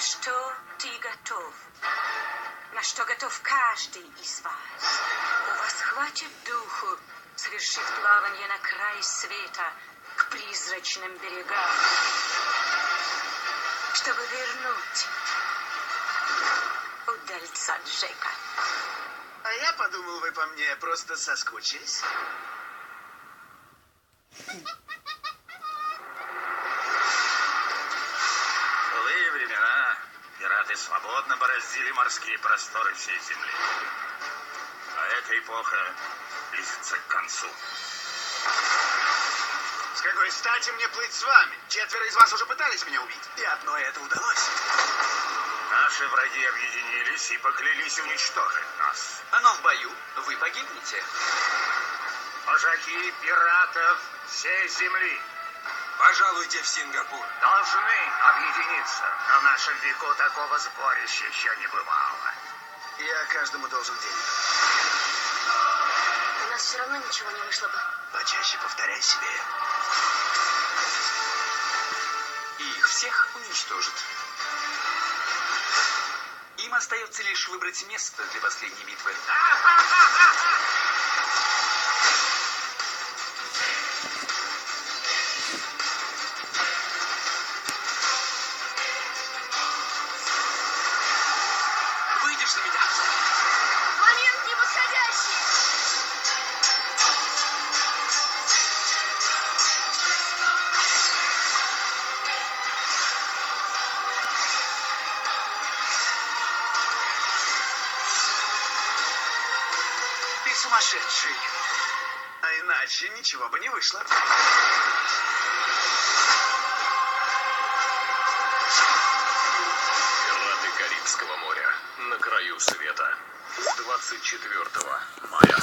что ты готов? На что готов каждый из вас? У вас хватит духу совершить плавание на край света к призрачным берегам, чтобы вернуть удальца Джека. А я подумал, вы по мне просто соскучились. Былые времена пираты свободно бороздили морские просторы всей земли. А эта эпоха близится к концу. С какой стати мне плыть с вами? 4 из вас уже пытались меня убить. И одно это удалось. Наши враги объединились и поклялись уничтожить нас. Но в бою вы погибнете. Вожаки пиратов всей земли Пожалуйте в Сингапур. должны объединиться. Но в нашем веку такого сборища еще не бывало. Я каждому должен денег. У нас все равно ничего не вышло бы. Почаще повторяй себе. И их всех уничтожат. Им остается лишь выбрать место для последней битвы. Выйдешь за меня? Момент неподходящий! Ты сумасшедший. А иначе ничего бы не вышло. Пираты Карибского моря. На краю света. С 24 мая.